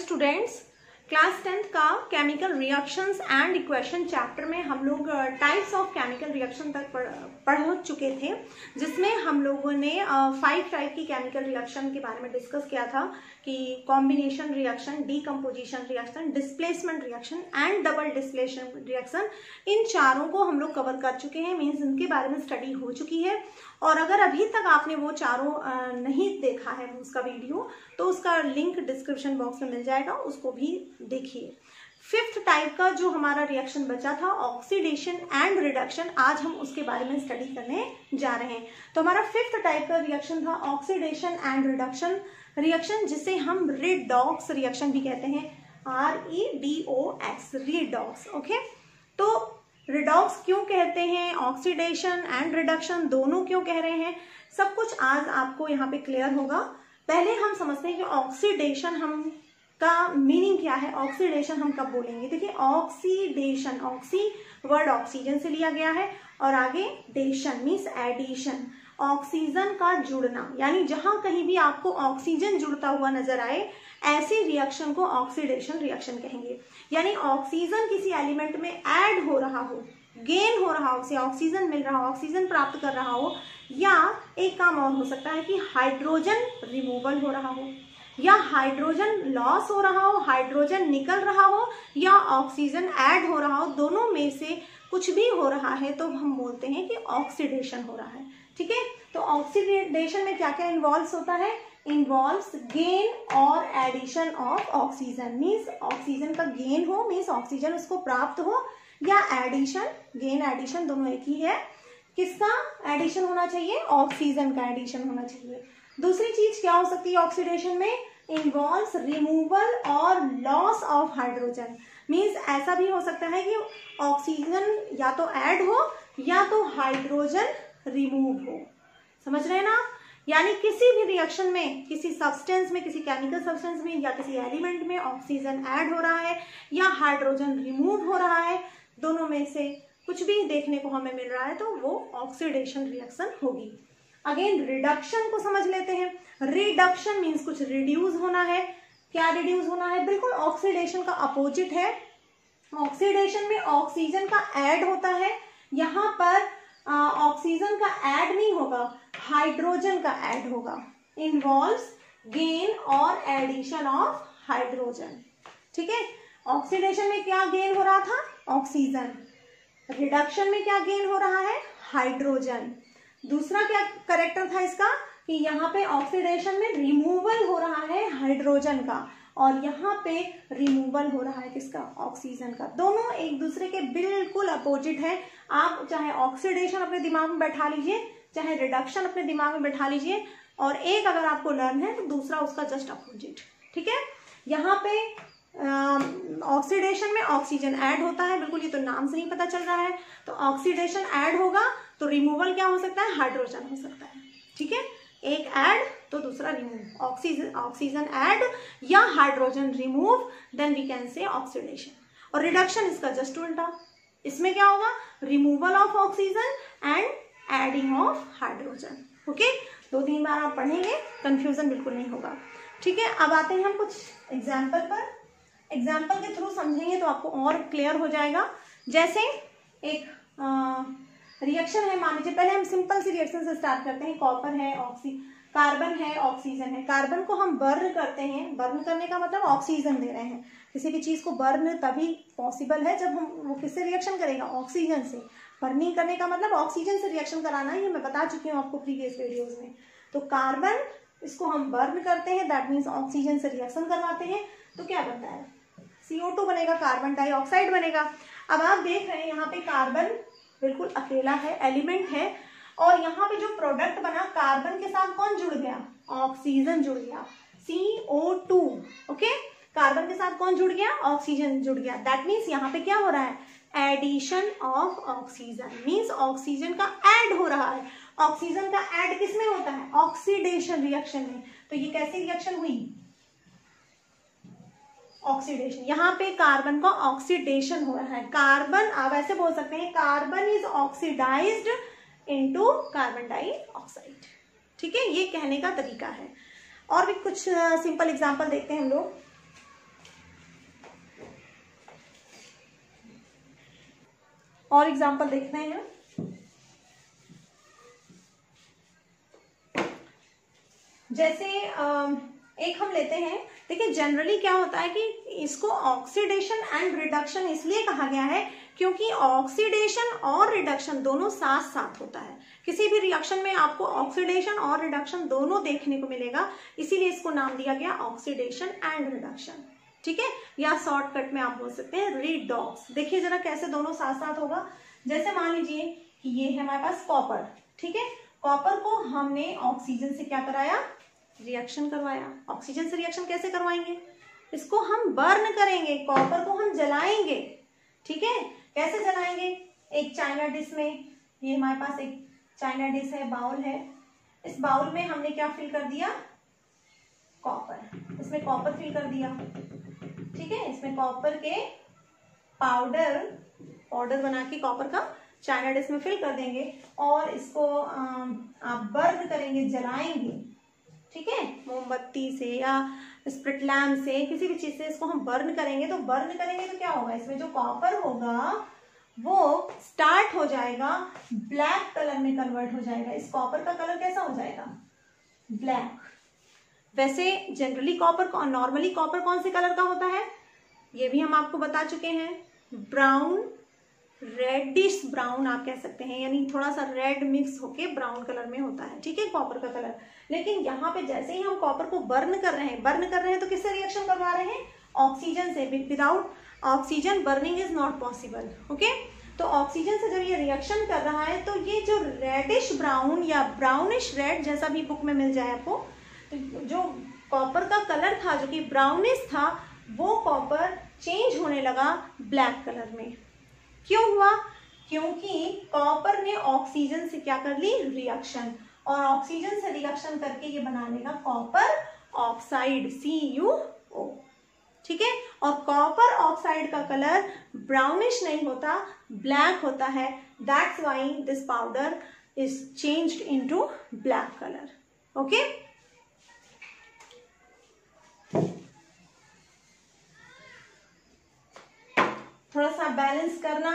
Students, class 10th का chemical reactions and equation chapter में हम लोग टाइप्स ऑफ केमिकल रिएक्शन तक पढ़ चुके थे, जिसमें हम लोगों ने 5 टाइप की केमिकल रिएक्शन के बारे में डिस्कस किया था कि combination reaction, decomposition reaction, displacement reaction and double displacement reaction. इन चारों को हम लोग कवर कर चुके हैं, मीन्स इनके बारे में स्टडी हो चुकी है। और अगर अभी तक आपने वो चारों नहीं देखा है उसका वीडियो, तो उसका लिंक डिस्क्रिप्शन बॉक्स में मिल जाएगा, उसको भी देखिए। 5th टाइप का जो हमारा रिएक्शन बचा था, ऑक्सीडेशन एंड रिडक्शन, आज हम उसके बारे में स्टडी करने जा रहे हैं। तो हमारा 5th टाइप का रिएक्शन था ऑक्सीडेशन एंड रिडक्शन रिएक्शन, जिसे हम रिडॉक्स रिएक्शन भी कहते हैं, REDOX, रिडॉक्स। ओके, तो रिडॉक्स क्यों कहते हैं, ऑक्सीडेशन एंड रिडक्शन दोनों क्यों कह रहे हैं, सब कुछ आज आपको यहाँ पे क्लियर होगा। पहले हम समझते हैं कि ऑक्सीडेशन हम का मीनिंग क्या है, ऑक्सीडेशन हम कब बोलेंगे। देखिए, ऑक्सीडेशन, ऑक्सी वर्ड ऑक्सीजन से लिया गया है और आगे डेशन मीन्स एडिशन, ऑक्सीजन का जुड़ना, यानी जहां कहीं भी आपको ऑक्सीजन जुड़ता हुआ नजर आए, ऐसी रिएक्शन को ऑक्सीडेशन रिएक्शन कहेंगे। यानी ऑक्सीजन किसी एलिमेंट में ऐड हो रहा हो, गेन हो रहा हो, उसे ऑक्सीजन मिल रहा हो, ऑक्सीजन प्राप्त कर रहा हो, या एक काम और हो सकता है कि हाइड्रोजन रिमूवल हो रहा हो, या हाइड्रोजन लॉस हो रहा हो, हाइड्रोजन निकल रहा हो, या ऑक्सीजन ऐड हो रहा हो, दोनों में से कुछ भी हो रहा है तो हम बोलते हैं कि ऑक्सीडेशन हो रहा है। ठीक है, तो ऑक्सीडेशन में क्या क्या इन्वॉल्व होता है, इन्वॉल्व्स गेन और addition of oxygen, means oxygen का गेन हो, मीन्स ऑक्सीजन उसको प्राप्त हो, या एडिशन, गेन एडिशन दोनों एक ही है। किसका एडिशन होना चाहिए, ऑक्सीजन का एडिशन होना चाहिए। दूसरी चीज क्या हो सकती है ऑक्सीडेशन में, इन्वॉल्व्स रिमूवल और लॉस ऑफ हाइड्रोजन, मीन्स ऐसा भी हो सकता है कि ऑक्सीजन या तो ऐड हो या तो हाइड्रोजन रिमूव हो। समझ रहे हैं ना, यानी किसी भी रिएक्शन में, किसी सब्सटेंस में, किसी केमिकल सब्सटेंस में या किसी एलिमेंट में ऑक्सीजन ऐड हो रहा है या हाइड्रोजन रिमूव हो रहा है, दोनों में से कुछ भी देखने को हमें मिल रहा है तो वो ऑक्सीडेशन रिएक्शन होगी। अगेन रिडक्शन को समझ लेते हैं। रिडक्शन मीन्स कुछ रिड्यूस होना है। क्या रिड्यूस होना है, बिल्कुल ऑक्सीडेशन का अपोजिट है। ऑक्सीडेशन में ऑक्सीजन का ऐड होता है, यहाँ पर ऑक्सीजन का ऐड नहीं होगा, हाइड्रोजन का ऐड होगा। इन्वॉल्व्स गेन और एडिशन ऑफ हाइड्रोजन। ठीक है, ऑक्सीडेशन में क्या गेन हो रहा था, ऑक्सीजन। रिडक्शन में क्या गेन हो रहा है, हाइड्रोजन। दूसरा क्या करेक्टर था इसका कि यहाँ पे ऑक्सीडेशन में रिमूवल हो रहा है हाइड्रोजन का, और यहाँ पे रिमूवल हो रहा है किसका, ऑक्सीजन का। दोनों एक दूसरे के बिल्कुल अपोजिट है। आप चाहे ऑक्सीडेशन अपने दिमाग में बैठा लीजिए, चाहे रिडक्शन अपने दिमाग में बैठा लीजिए, और एक अगर आपको लर्न है तो दूसरा उसका जस्ट अपोजिट। ठीक है, यहाँ पे ऑक्सीडेशन में ऑक्सीजन ऐड होता है, बिल्कुल ये तो नाम से ही पता चल रहा है। तो ऑक्सीडेशन ऐड होगा तो रिमूवल क्या हो सकता है, हाइड्रोजन हो सकता है। ठीक है, एक ऐड तो दूसरा रिमूव, ऑक्सीजन ऐड या hydrogen remove, then we can say oxidation. और रिडक्शन इसका जस्ट उल्टा, इसमें क्या होगा, removal of oxygen and adding of hydrogen. Okay, 2-3 बार आप पढ़ेंगे, कंफ्यूजन बिल्कुल नहीं होगा। ठीक है, अब आते हैं हम कुछ एग्जाम्पल पर। एग्जाम्पल के थ्रू समझेंगे तो आपको और क्लियर हो जाएगा। जैसे एक रिएक्शन है, मान लीजिए, पहले हम सिंपल सी रिएक्शन से स्टार्ट करते हैं। कॉपर है, कार्बन है, ऑक्सीजन है। कार्बन को हम बर्न करते हैं, बर्न करने का मतलब ऑक्सीजन दे रहे हैं। किसी भी चीज को बर्न तभी पॉसिबल है जब हम वो किससे रिएक्शन करेगा, ऑक्सीजन से। बर्निंग करने का मतलब ऑक्सीजन से रिएक्शन कराना, ये मैं बता चुकी हूँ आपको प्रीवियस वीडियोज में। तो कार्बन, इसको हम बर्न करते हैं, दैट मीन्स ऑक्सीजन से रिएक्शन करवाते हैं, तो क्या बनता है, CO2 बनेगा, कार्बन डाइऑक्साइड बनेगा। अब आप देख रहे हैं यहाँ पे कार्बन बिल्कुल अकेला है, एलिमेंट है, और यहाँ पे जो प्रोडक्ट बना, कार्बन के साथ कौन जुड़ गया, ऑक्सीजन जुड़ गया, CO2। ओके, कार्बन के साथ कौन जुड़ गया, ऑक्सीजन जुड़ गया। दैट मीन्स यहाँ पे क्या हो रहा है, addition of oxygen, means oxygen का ऐड हो रहा है। ऑक्सीजन का ऐड किसमें होता है, ऑक्सीडेशन रिएक्शन में। तो ये कैसी रिएक्शन हुई, ऑक्सीडेशन। यहाँ पे कार्बन का ऑक्सीडेशन हो रहा है। कार्बन, आप ऐसे बोल सकते हैं, carbon is oxidised into carbon dioxide. ठीक है, ये कहने का तरीका है। और भी कुछ सिंपल एग्जांपल देखते हैं हम लोग। और एग्जाम्पल देखते हैं। जैसे एक हम लेते हैं, देखिए जनरली क्या होता है कि इसको ऑक्सीडेशन एंड रिडक्शन इसलिए कहा गया है क्योंकि ऑक्सीडेशन और रिडक्शन दोनों साथ साथ होता है। किसी भी रिएक्शन में आपको ऑक्सीडेशन और रिडक्शन दोनों देखने को मिलेगा, इसीलिए इसको नाम दिया गया ऑक्सीडेशन एंड रिडक्शन, ठीक है, या शॉर्टकट में आप बोल सकते हैं रिडॉक्स। देखिए जरा कैसे दोनों साथ साथ होगा। जैसे मान लीजिए कि ये है हमारे पास कॉपर, ठीक है, कॉपर को हमने ऑक्सीजन से क्या कराया, रिएक्शन करवाया। ऑक्सीजन से रिएक्शन कैसे करवाएंगे, इसको हम बर्न करेंगे, कॉपर को हम जलाएंगे, ठीक है। कैसे जलाएंगे, एक चाइना डिश में, ये हमारे पास एक चाइना डिश है, बाउल है, इस बाउल में हमने क्या फिल कर दिया, कॉपर, इसमें कॉपर फिल कर दिया, ठीक है। इसमें कॉपर के पाउडर बना के कॉपर का चाइना डिश में फिल कर देंगे और इसको आप बर्न करेंगे, जलाएंगे, ठीक है, मोमबत्ती से या स्प्रिट लैम्प से, किसी भी चीज से इसको हम बर्न करेंगे। तो बर्न करेंगे तो क्या होगा, इसमें जो कॉपर होगा वो स्टार्ट हो जाएगा ब्लैक कलर में कन्वर्ट हो जाएगा। इस कॉपर का कलर कैसा हो जाएगा, ब्लैक। वैसे जनरली कॉपर, नॉर्मली कॉपर कौन से कलर का होता है, ये भी हम आपको बता चुके हैं, ब्राउन, रेडिश ब्राउन आप कह सकते हैं, यानी थोड़ा सा रेड मिक्स होके ब्राउन कलर में होता है, ठीक है, कॉपर का कलर। लेकिन यहाँ पे जैसे ही हम कॉपर को बर्न कर रहे हैं तो किससे रिएक्शन करवा रहे हैं, ऑक्सीजन से। Without oxygen burning is not possible, okay. तो ऑक्सीजन से जब ये रिएक्शन कर रहा है तो ये जो रेडिश ब्राउन या ब्राउनिश रेड, जैसा भी बुक में मिल जाए आपको, तो जो कॉपर का कलर था जो कि ब्राउनिश था, वो कॉपर चेंज होने लगा ब्लैक कलर में। क्यों हुआ, क्योंकि कॉपर ने ऑक्सीजन से क्या कर ली, रिएक्शन, और ऑक्सीजन से रिएक्शन करके ये बना लेगा कॉपर ऑक्साइड, CuO, ठीक है। और कॉपर ऑक्साइड का कलर ब्राउनिश नहीं होता, ब्लैक होता है। That's why this powder is changed into black colour, okay. थोड़ा सा बैलेंस करना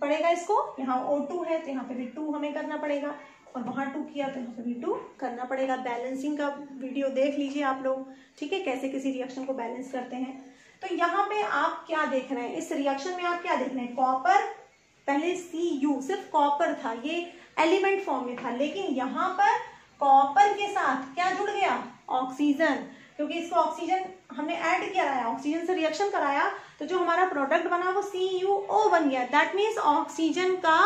पड़ेगा इसको, यहाँ O2 है तो यहाँ पे भी 2 हमें करना पड़ेगा, और वहां 2 किया तो यहाँ पे भी 2 करना पड़ेगा। बैलेंसिंग का वीडियो देख लीजिए आप लोग, ठीक है, कैसे किसी रिएक्शन को बैलेंस करते हैं। तो यहाँ पे आप क्या देख रहे हैं, इस रिएक्शन में आप क्या देख रहे हैं, कॉपर, पहले Cu सिर्फ कॉपर था, ये एलिमेंट फॉर्म में था, लेकिन यहाँ पर कॉपर के साथ क्या जुड़ गया, ऑक्सीजन, क्योंकि इसको ऑक्सीजन हमने ऐड किया है, ऑक्सीजन से रिएक्शन कराया, तो जो हमारा प्रोडक्ट बना वो CuO बन गया। दैट मीन्स ऑक्सीजन का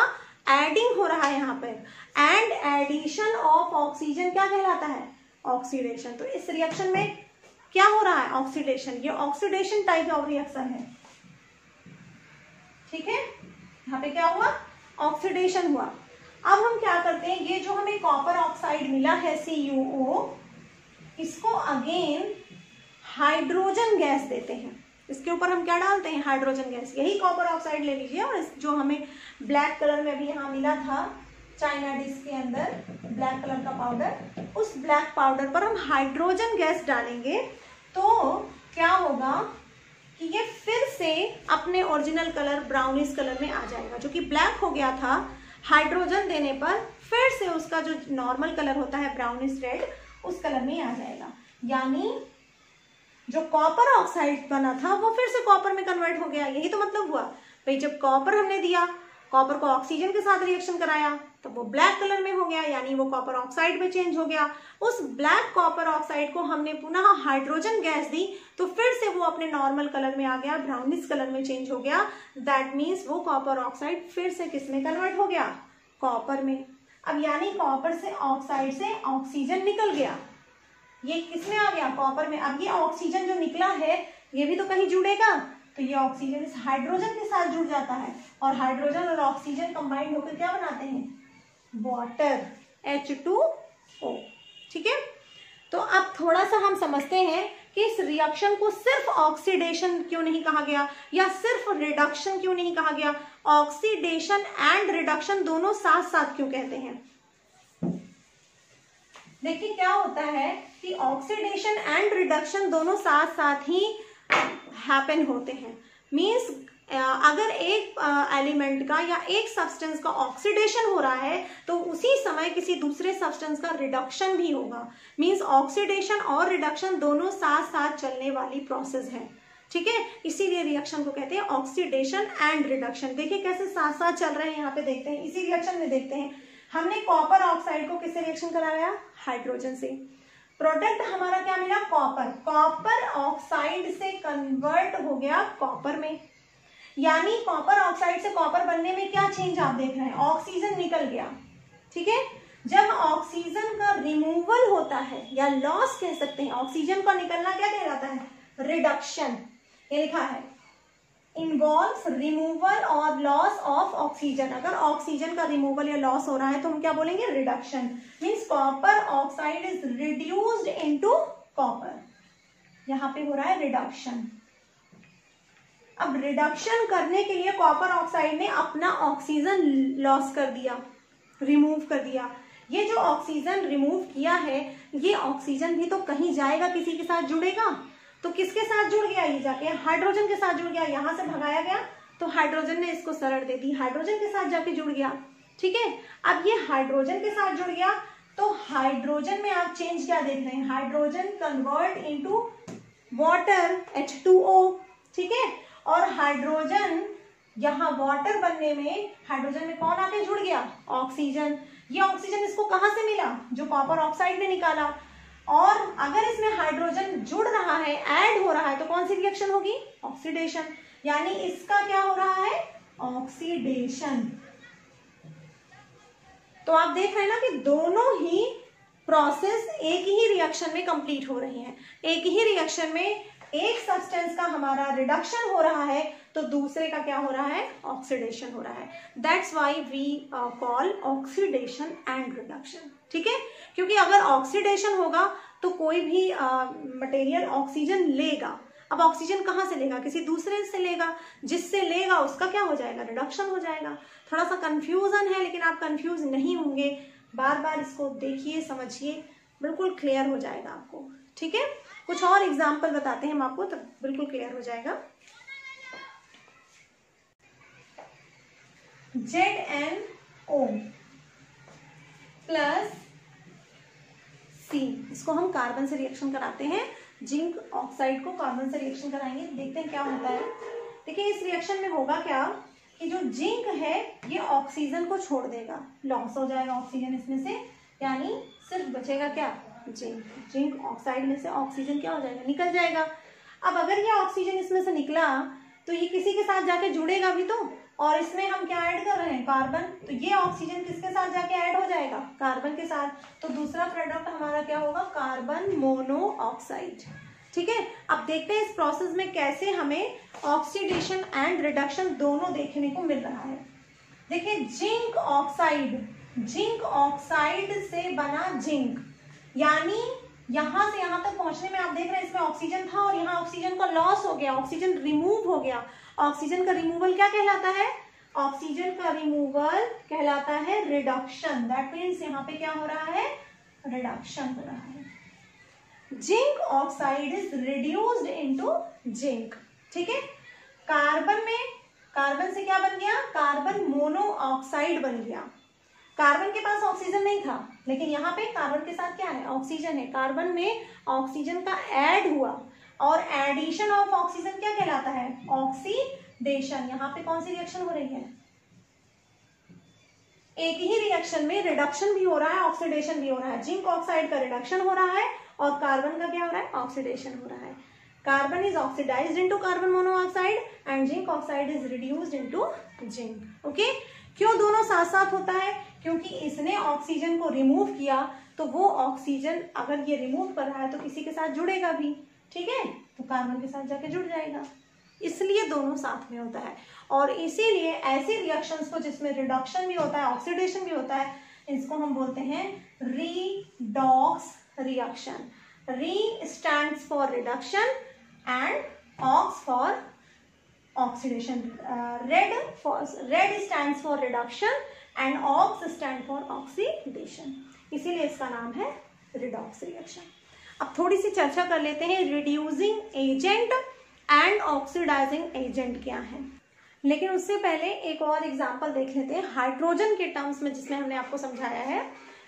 एडिंग हो रहा है यहाँ पे, एंड एडिशन ऑफ ऑक्सीजन क्या कहलाता है, ऑक्सीडेशन। तो इस रिएक्शन में क्या हो रहा है, ऑक्सीडेशन, ये ऑक्सीडेशन टाइप ऑफ रिएक्शन है, ठीक है। यहाँ पे क्या हुआ, ऑक्सीडेशन हुआ। अब हम क्या करते हैं, ये जो हमें कॉपर ऑक्साइड मिला है CuO, इसको अगेन हाइड्रोजन गैस देते हैं। इसके ऊपर हम क्या डालते हैं, हाइड्रोजन गैस। यही कॉपर ऑक्साइड ले लीजिए, और जो हमें ब्लैक कलर में भी यहाँ मिला था चाइना डिश के अंदर, ब्लैक कलर का पाउडर, उस ब्लैक पाउडर पर हम हाइड्रोजन गैस डालेंगे, तो क्या होगा कि ये फिर से अपने ओरिजिनल कलर ब्राउनिश कलर में आ जाएगा। जो कि ब्लैक हो गया था, हाइड्रोजन देने पर फिर से उसका जो नॉर्मल कलर होता है ब्राउनिश रेड, उस कलर में आ जाएगा। यानी जो कॉपर ऑक्साइड बना था वो फिर से कॉपर में कन्वर्ट हो गया। यही तो मतलब हुआ भाई, जब कॉपर हमने दिया, कॉपर को ऑक्सीजन के साथ रिएक्शन कराया, तो वो ब्लैक कलर में हो गया, यानी वो कॉपर ऑक्साइड में चेंज हो गया। उस ब्लैक कॉपर ऑक्साइड को हमने पुनः हाइड्रोजन गैस दी, तो फिर से वो अपने नॉर्मल कलर में आ गया, ब्राउनिश कलर में चेंज हो गया। दैट मीन्स वो कॉपर ऑक्साइड फिर से किस में कन्वर्ट हो गया, कॉपर में। अब यानी कॉपर से ऑक्साइड से ऑक्सीजन निकल गया, ये किसमें आ गया, कॉपर में। अब ये ऑक्सीजन जो निकला है ये भी तो कहीं जुड़ेगा, तो ये ऑक्सीजन इस हाइड्रोजन के साथ जुड़ जाता है, और हाइड्रोजन और ऑक्सीजन कंबाइंड होकर क्या बनाते हैं, वाटर, H2O, ठीक है। तो अब थोड़ा सा हम समझते हैं कि इस रिएक्शन को सिर्फ ऑक्सीडेशन क्यों नहीं कहा गया, या सिर्फ रिडक्शन क्यों नहीं कहा गया। ऑक्सीडेशन एंड रिडक्शन दोनों साथ साथ क्यों कहते हैं। देखिए क्या होता है कि ऑक्सीडेशन एंड रिडक्शन दोनों साथ साथ ही हैपन होते हैं। मीन्स अगर एक एलिमेंट का या एक सब्सटेंस का ऑक्सीडेशन हो रहा है तो उसी समय किसी दूसरे सब्सटेंस का रिडक्शन भी होगा। मींस ऑक्सीडेशन और रिडक्शन दोनों साथ साथ चलने वाली प्रोसेस है, ठीक है। इसीलिए रिएक्शन को कहते हैं ऑक्सीडेशन एंड रिडक्शन। देखिए कैसे साथ साथ चल रहे हैं, यहाँ पे देखते हैं। इसी रिएक्शन में देखते हैं, हमने कॉपर ऑक्साइड को किससे रिएक्शन कराया? हाइड्रोजन से। प्रोडक्ट हमारा क्या मिला? कॉपर। कॉपर ऑक्साइड से कन्वर्ट हो गया कॉपर में, यानी कॉपर ऑक्साइड से कॉपर बनने में क्या चेंज आप देख रहे हैं? ऑक्सीजन निकल गया, ठीक है। जब ऑक्सीजन का रिमूवल होता है या लॉस कह सकते हैं, ऑक्सीजन का निकलना क्या कहलाता है? रिडक्शन। ये लिखा है इन्वॉल्व्स रिमूवल और लॉस ऑफ ऑक्सीजन। अगर ऑक्सीजन का रिमूवल या लॉस हो रहा है तो हम क्या बोलेंगे? Reduction. Means copper oxide is reduced into copper, यहां पे हो रहा है रिडक्शन। अब रिडक्शन करने के लिए कॉपर ऑक्साइड ने अपना ऑक्सीजन लॉस कर दिया, रिमूव कर दिया। ये जो ऑक्सीजन रिमूव किया है, ये ऑक्सीजन भी तो कहीं जाएगा, किसी के साथ जुड़ेगा। तो किसके साथ जुड़ गया? ये जाके हाइड्रोजन के साथ जुड़ गया। यहां से भगाया गया तो हाइड्रोजन ने इसको सरड़ दे दी, हाइड्रोजन के साथ जाके जुड़ गया, ठीक है। अब ये हाइड्रोजन के साथ जुड़ गया तो हाइड्रोजन में आप चेंज क्या देख रहे हैं? Hydrogen convert into water H2O, ठीक है। और हाइड्रोजन यहाँ वाटर बनने में हाइड्रोजन में कौन आके जुड़ गया? ऑक्सीजन। ये ऑक्सीजन इसको कहां से मिला? जो कॉपर ऑक्साइड ने निकाला। और अगर इसमें हाइड्रोजन जुड़ रहा है, ऐड हो रहा है, तो कौन सी रिएक्शन होगी? ऑक्सीडेशन। यानी इसका क्या हो रहा है? ऑक्सीडेशन। तो आप देख रहे हैं ना कि दोनों ही प्रोसेस एक ही रिएक्शन में कंप्लीट हो रही हैं। एक ही रिएक्शन में एक सब्सटेंस का हमारा रिडक्शन हो रहा है तो दूसरे का क्या हो रहा है? ऑक्सीडेशन हो रहा है। That's why we call oxidation and reduction, ठीक है। क्योंकि अगर ऑक्सीडेशन होगा तो कोई भी मटेरियल ऑक्सीजन लेगा। अब ऑक्सीजन कहाँ से लेगा? किसी दूसरे से लेगा, जिससे लेगा उसका क्या हो जाएगा? रिडक्शन हो जाएगा। थोड़ा सा कंफ्यूजन है, लेकिन आप कंफ्यूज नहीं होंगे। बार बार इसको देखिए, समझिए, बिल्कुल क्लियर हो जाएगा आपको, ठीक है। कुछ और एग्जाम्पल बताते हैं हम आपको, तो बिल्कुल क्लियर हो जाएगा। ZnO प्लस C, इसको हम कार्बन से रिएक्शन कराते हैं। जिंक ऑक्साइड को कार्बन से रिएक्शन कराएंगे, देखते हैं क्या होता है। देखिए इस रिएक्शन में होगा क्या कि जो जिंक है ये ऑक्सीजन को छोड़ देगा, लॉस हो जाएगा ऑक्सीजन इसमें से, यानी सिर्फ बचेगा क्या? जिंक। जिंक ऑक्साइड में से ऑक्सीजन क्या हो जाएगा? निकल जाएगा। अब अगर ये ऑक्सीजन इसमें से निकला तो ये किसी के साथ जाके जुड़ेगा भी तो, और इसमें हम क्या ऐड कर रहे हैं? कार्बन। तो ये ऑक्सीजन किसके साथ जाके ऐड हो जाएगा? कार्बन के साथ। तो दूसरा प्रोडक्ट हमारा क्या होगा? कार्बन मोनोऑक्साइड, ठीक है। अब देखते हैं इस प्रोसेस में कैसे हमें ऑक्सीडेशन एंड रिडक्शन दोनों देखने को मिल रहा है। देखिए जिंक ऑक्साइड से बना जिंक, यानी यहां से यहां तक पहुंचने में आप देख रहे हैं इसमें ऑक्सीजन था और यहाँ ऑक्सीजन का लॉस हो गया, ऑक्सीजन रिमूव हो गया। ऑक्सीजन का रिमूवल क्या कहलाता है? ऑक्सीजन का रिमूवल कहलाता है रिडक्शन। दैट मीन्स यहाँ पे क्या हो रहा है? रिडक्शन हो रहा है। Zinc oxide is reduced into zinc, ठीक है। कार्बन से क्या बन गया? कार्बन मोनोऑक्साइड बन गया। कार्बन के पास ऑक्सीजन नहीं था, लेकिन यहाँ पे कार्बन के साथ क्या है? ऑक्सीजन है। कार्बन में ऑक्सीजन का ऐड हुआ, और एडिशन ऑफ ऑक्सीजन क्या कहलाता है? ऑक्सीडेशन। यहाँ पे कौन सी रिएक्शन हो रही है? एक ही रिएक्शन में रिडक्शन भी हो रहा है, ऑक्सीडेशन भी हो रहा है। जिंक ऑक्साइड का रिडक्शन हो रहा है और कार्बन का क्या हो रहा है? ऑक्सीडेशन हो रहा है। Carbon is oxidised into carbon monoxide and zinc oxide is reduced into zinc. Okay, क्यों दोनों साथ साथ होता है? क्योंकि इसने ऑक्सीजन को रिमूव किया तो वो ऑक्सीजन अगर ये रिमूव कर रहा है तो किसी के साथ जुड़ेगा भी, ठीक है। तो कार्बन के साथ जाके जुड़ जाएगा, इसलिए दोनों साथ में होता है। और इसीलिए ऐसी रिएक्शंस को जिसमें रिडक्शन भी होता है, ऑक्सीडेशन भी होता है, इसको हम बोलते हैं redox reaction. Re stands for reduction and ox for oxidation. Red stands for reduction and ox stand for oxidation, इसीलिए इसका नाम है रिडॉक्स रिएक्शन। अब थोड़ी सी चर्चा कर लेते हैं reducing agent and oxidising agent क्या है। लेकिन उससे पहले एक और एग्जांपल देख लेते हैं हाइड्रोजन के टर्म्स में, जिसमें हमने आपको समझाया है।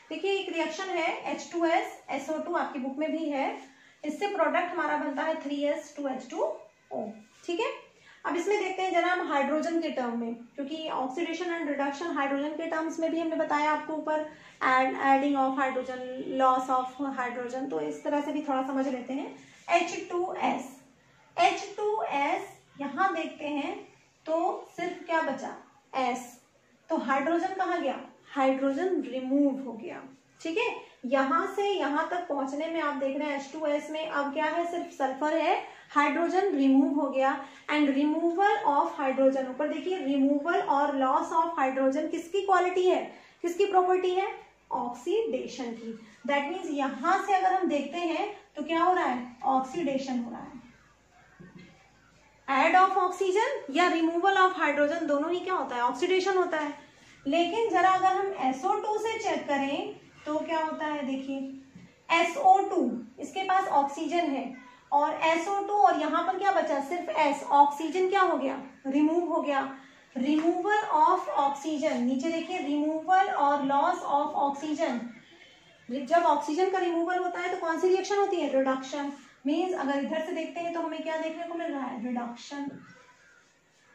देखिए एक रिएक्शन है H2S SO2, आपकी बुक में भी है। इससे प्रोडक्ट हमारा बनता है 3S2H2O। ठीक है, अब इसमें देखते हैं जरा हम हाइड्रोजन के टर्म में, क्योंकि ऑक्सीडेशन एंड रिडक्शन हाइड्रोजन के टर्म्स में भी हमने बताया आपको ऊपर, adding of hydrogen, loss of hydrogen, तो इस तरह से भी थोड़ा समझ लेते हैं। H2S यहाँ देखते हैं तो सिर्फ क्या बचा, S, तो हाइड्रोजन कहाँ गया, हाइड्रोजन रिमूव हो गया। ठीक है, यहां से यहां तक पहुंचने में आप देख रहे हैं H2S में अब क्या है, सिर्फ सल्फर है, हाइड्रोजन रिमूव हो गया। एंड रिमूवल ऑफ हाइड्रोजन, ऊपर देखिए रिमूवल और लॉस ऑफ हाइड्रोजन किसकी क्वालिटी है, किसकी प्रॉपर्टी है, ऑक्सीडेशन की। दैट मीन्स यहां से अगर हम देखते हैं तो क्या हो रहा है, ऑक्सीडेशन हो रहा है। एड ऑफ ऑक्सीजन या रिमूवल ऑफ हाइड्रोजन दोनों ही क्या होता है, ऑक्सीडेशन होता है। लेकिन जरा अगर हम SO2 से चेक करें तो क्या होता है, देखिए SO2, इसके पास ऑक्सीजन है और SO2 और यहां पर क्या बचा, सिर्फ S, ऑक्सीजन क्या हो गया, रिमूव हो गया। रिमूवल ऑफ ऑक्सीजन, नीचे देखिए रिमूवल और लॉस ऑफ ऑक्सीजन। जब ऑक्सीजन का रिमूवल होता है तो कौन सी रिएक्शन होती है, रिडक्शन। मीन्स अगर इधर से देखते हैं तो हमें क्या देखने को मिल रहा है, रिडक्शन।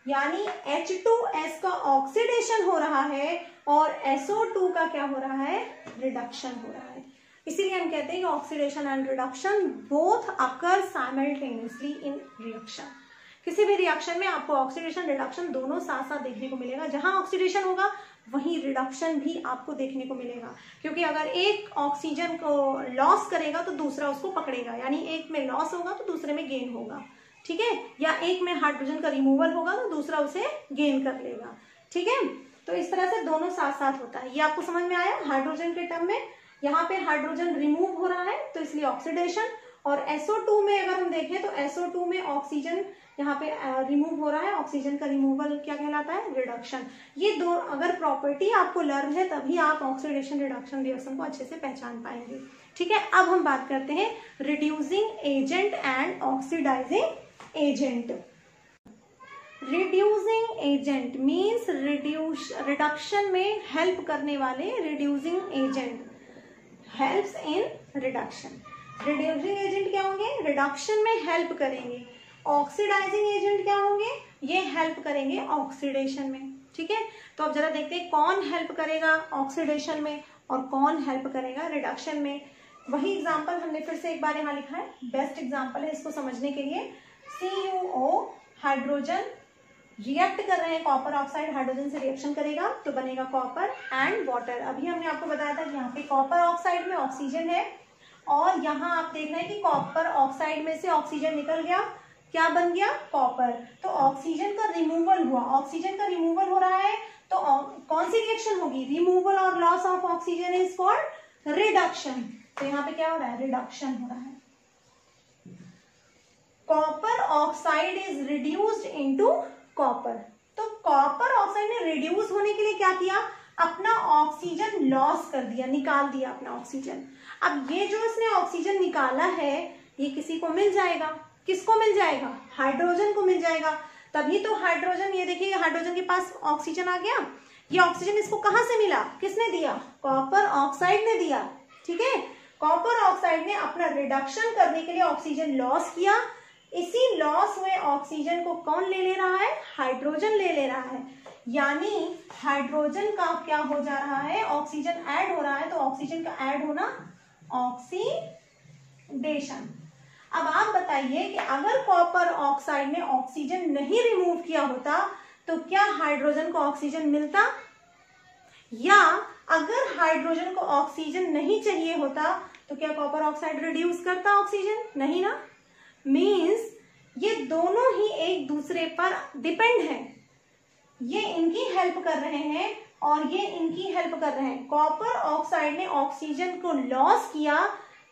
यानी H2S का ऑक्सीडेशन हो रहा है और SO2 का क्या हो रहा है, रिडक्शन हो रहा है। इसीलिए हम कहते हैं कि oxidation and reduction both occur simultaneously in reaction. किसी भी रिएक्शन में आपको ऑक्सीडेशन रिडक्शन दोनों साथ साथ देखने को मिलेगा। जहां ऑक्सीडेशन होगा वहीं रिडक्शन भी आपको देखने को मिलेगा, क्योंकि अगर एक ऑक्सीजन को लॉस करेगा तो दूसरा उसको पकड़ेगा, यानी एक में लॉस होगा तो दूसरे में गेन होगा। ठीक है, या एक में हाइड्रोजन का रिमूवल होगा तो दूसरा उसे गेन कर लेगा। ठीक है, तो इस तरह से दोनों साथ साथ होता है। ये आपको समझ में आया। हाइड्रोजन के टर्म में यहाँ पे हाइड्रोजन रिमूव हो रहा है तो इसलिए ऑक्सीडेशन, और SO2 में अगर हम देखें तो SO2 में ऑक्सीजन यहाँ पे रिमूव हो रहा है, ऑक्सीजन का रिमूवल क्या कहलाता है, रिडक्शन। ये दो अगर प्रॉपर्टी आपको लर्न है तभी आप ऑक्सीडेशन रिडक्शन रिएक्शन को अच्छे से पहचान पाएंगे। ठीक है, अब हम बात करते हैं reducing agent and oxidising agent. Reducing agent means reduction में हेल्प करने वाले, reducing agent helps in reduction. Reducing agent क्या होंगे, रिडक्शन में हेल्प करेंगे। ऑक्सीडाइजिंग एजेंट क्या होंगे, ये हेल्प करेंगे ऑक्सीडेशन में। ठीक है, तो अब जरा देखते हैं कौन हेल्प करेगा ऑक्सीडेशन में और कौन हेल्प करेगा रिडक्शन में। वही एग्जांपल हमने फिर से एक बार यहाँ लिखा है, बेस्ट एग्जांपल है इसको समझने के लिए। CuO हाइड्रोजन रिएक्ट कर रहे हैं, कॉपर ऑक्साइड हाइड्रोजन से रिएक्शन करेगा तो बनेगा कॉपर एंड वाटर। अभी हमने आपको बताया था कि यहाँ पे कॉपर ऑक्साइड में ऑक्सीजन है और यहाँ आप देख रहे हैं कि कॉपर ऑक्साइड में से ऑक्सीजन निकल गया, क्या बन गया, कॉपर। तो ऑक्सीजन का रिमूवल हुआ, ऑक्सीजन का रिमूवल हो रहा है तो कौन सी रिएक्शन होगी, रिमूवल और loss of oxygen is called reduction. तो यहाँ पे क्या हो रहा है, रिडक्शन हो रहा है। Copper oxide is reduced into copper. तो कॉपर ऑक्साइड ने रिड्यूस होने के लिए क्या किया, अपना ऑक्सीजन लॉस कर दिया, निकाल दिया अपना ऑक्सीजन। अब ये जो इसने ऑक्सीजन निकाला है ये किसी को मिल जाएगा, किसको मिल जाएगा, हाइड्रोजन को मिल जाएगा। तभी तो हाइड्रोजन, ये देखिए हाइड्रोजन के पास ऑक्सीजन आ गया। ये ऑक्सीजन इसको कहां से मिला, किसने दिया, कॉपर ऑक्साइड ने दिया। ठीक है, कॉपर ऑक्साइड ने अपना रिडक्शन करने के लिए ऑक्सीजन लॉस किया। इसी लॉस हुए ऑक्सीजन को कौन ले रहा है, हाइड्रोजन ले रहा है। यानी हाइड्रोजन का क्या हो जा रहा है, ऑक्सीजन ऐड हो रहा है, तो ऑक्सीजन का ऐड होना ऑक्सीडेशन। अब आप बताइए कि अगर कॉपर ऑक्साइड ने ऑक्सीजन नहीं रिमूव किया होता तो क्या हाइड्रोजन को ऑक्सीजन मिलता, या अगर हाइड्रोजन को ऑक्सीजन नहीं चाहिए होता तो क्या कॉपर ऑक्साइड रिड्यूस करता ऑक्सीजन, नहीं ना। मीन्स ये दोनों ही एक दूसरे पर डिपेंड है, ये इनकी हेल्प कर रहे हैं और ये इनकी हेल्प कर रहे हैं। कॉपर ऑक्साइड ने ऑक्सीजन को लॉस किया,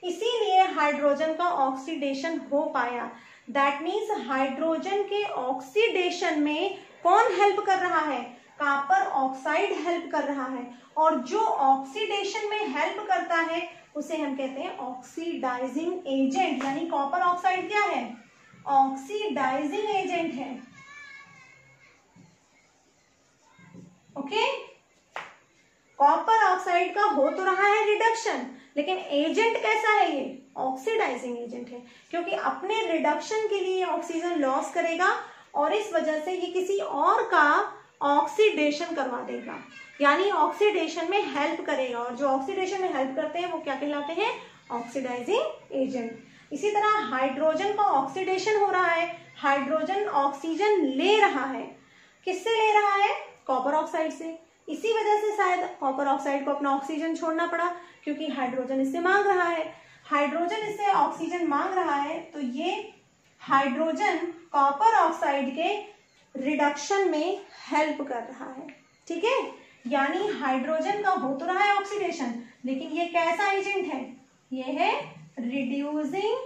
इसीलिए हाइड्रोजन का ऑक्सीडेशन हो पाया। दैट मीन्स हाइड्रोजन के ऑक्सीडेशन में कौन हेल्प कर रहा है, कॉपर ऑक्साइड हेल्प कर रहा है। और जो ऑक्सीडेशन में हेल्प करता है उसे हम कहते हैं ऑक्सीडाइजिंग एजेंट। यानी कॉपर ऑक्साइड क्या है, ऑक्सीडाइजिंग एजेंट है। ओके। कॉपर ऑक्साइड का हो तो रहा है रिडक्शन, लेकिन एजेंट कैसा है ये? ऑक्सीडाइजिंग एजेंट है, क्योंकि अपने रिडक्शन के लिए ऑक्सीजन लॉस करेगा और इस वजह से ये किसी और का ऑक्सीडेशन करवा देगा, यानी ऑक्सीडेशन में हेल्प करेगा। और जो ऑक्सीडेशन में हेल्प करते हैं वो क्या कहलाते हैं? Oxidising agent. इसी तरह हाइड्रोजन का ऑक्सीडेशन हो रहा है, हाइड्रोजन ऑक्सीजन ले रहा है, किससे ले रहा है? कॉपर ऑक्साइड से। इसी वजह से शायद कॉपर ऑक्साइड को अपना ऑक्सीजन छोड़ना पड़ा, क्योंकि हाइड्रोजन इससे मांग रहा है। हाइड्रोजन इससे ऑक्सीजन मांग रहा है, तो ये हाइड्रोजन कॉपर ऑक्साइड के रिडक्शन में हेल्प कर रहा है, ठीक है। यानी हाइड्रोजन का हो तो रहा है ऑक्सीडेशन, लेकिन ये कैसा एजेंट है? ये है रिड्यूसिंग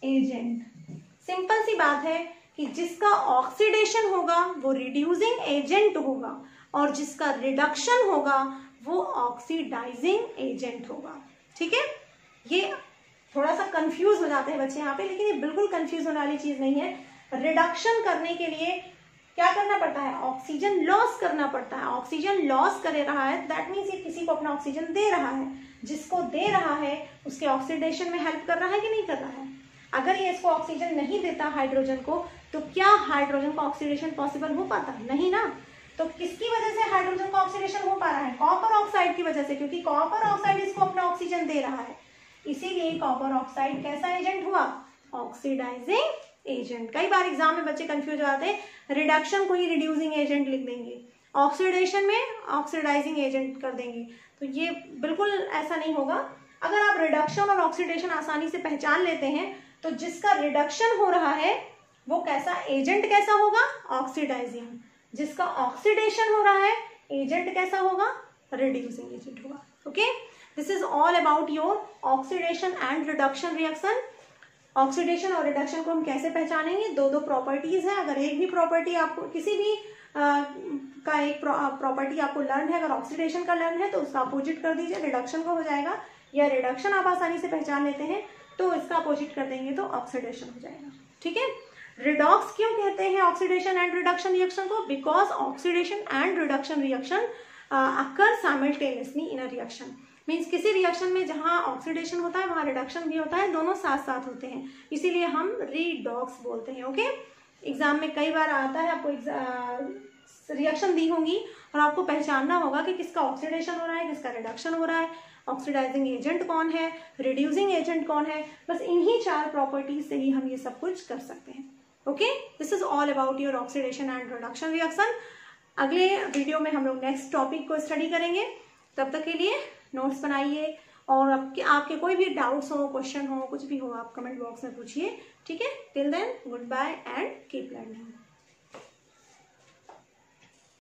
एजेंट। सिंपल सी बात है कि जिसका ऑक्सीडेशन होगा वो रिड्यूसिंग एजेंट होगा, और जिसका रिडक्शन होगा वो ऑक्सीडाइजिंग एजेंट होगा, ठीक है। ये थोड़ा सा कंफ्यूज हो जाते हैं बच्चे यहाँ पे, लेकिन ये बिल्कुल कंफ्यूज होने वाली चीज नहीं है। रिडक्शन करने के लिए क्या करना पड़ता है? ऑक्सीजन लॉस करना पड़ता है। ऑक्सीजन लॉस कर रहा है, दैट मीन्स ये किसी को अपना ऑक्सीजन दे रहा है। जिसको दे रहा है उसके ऑक्सीडेशन में हेल्प कर रहा है कि नहीं कर रहा है? अगर ये इसको ऑक्सीजन नहीं देता हाइड्रोजन को, तो क्या हाइड्रोजन का ऑक्सीडेशन पॉसिबल हो पाता? नहीं ना। तो किसकी वजह से हाइड्रोजन का ऑक्सीडेशन हो पा रहा है? कॉपर ऑक्साइड की वजह से, क्योंकि कॉपर ऑक्साइड इसको अपना ऑक्सीजन दे रहा है। इसीलिए कॉपर ऑक्साइड कैसा एजेंट हुआ? Oxidising agent. कई बार एग्जाम में बच्चे कंफ्यूज हो जाते हैं, रिडक्शन को ही रिड्यूसिंग एजेंट लिख देंगे, ऑक्सीडेशन में ऑक्सीडाइजिंग एजेंट कर देंगे, तो ये बिल्कुल ऐसा नहीं होगा। अगर आप रिडक्शन और ऑक्सीडेशन आसानी से पहचान लेते हैं, तो जिसका रिडक्शन हो रहा है वो कैसा एजेंट कैसा होगा? ऑक्सीडाइजिंग। जिसका ऑक्सीडेशन हो रहा है एजेंट कैसा होगा? रिड्यूसिंग एजेंट होगा। Okay, this is all about your oxidation and reduction reaction. Oxidation और रिडक्शन को हम कैसे पहचानेंगे? दो प्रॉपर्टीज है। अगर एक भी प्रॉपर्टी आपको किसी भी का एक प्रॉपर्टी आपको लर्न है, अगर ऑक्सीडेशन का लर्न है तो उसका अपोजिट कर दीजिए, रिडक्शन का हो जाएगा। या रिडक्शन आप आसानी से पहचान लेते हैं तो इसका अपोजिट कर देंगे तो ऑक्सीडेशन हो जाएगा, ठीक है। रिडॉक्स क्यों कहते हैं ऑक्सीडेशन एंड रिडक्शन रिएक्शन को? Because oxidation and reduction reaction occur simultaneously in a reaction. Means किसी रिएक्शन में जहां ऑक्सीडेशन होता है वहां रिडक्शन भी होता है, दोनों साथ साथ होते हैं, इसीलिए हम रिडॉक्स बोलते हैं। ओके, एग्जाम में कई बार आता है, आपको रिएक्शन दी होंगी और आपको पहचानना होगा कि किसका ऑक्सीडेशन हो रहा है, किसका रिडक्शन हो रहा है, ऑक्सीडाइजिंग एजेंट कौन है, रिड्यूसिंग एजेंट कौन है। बस इन्हीं 4 प्रॉपर्टीज से ही हम ये सब कुछ कर सकते हैं। Okay, this is all about your oxidation and reduction reaction. अगले वीडियो में हम लोग नेक्स्ट टॉपिक को स्टडी करेंगे। तब तक के लिए नोट्स बनाइए, और आपके कोई भी डाउट्स हो, क्वेश्चन हो, कुछ भी हो, आप कमेंट बॉक्स में पूछिए, ठीक है। Till then, goodbye and keep learning.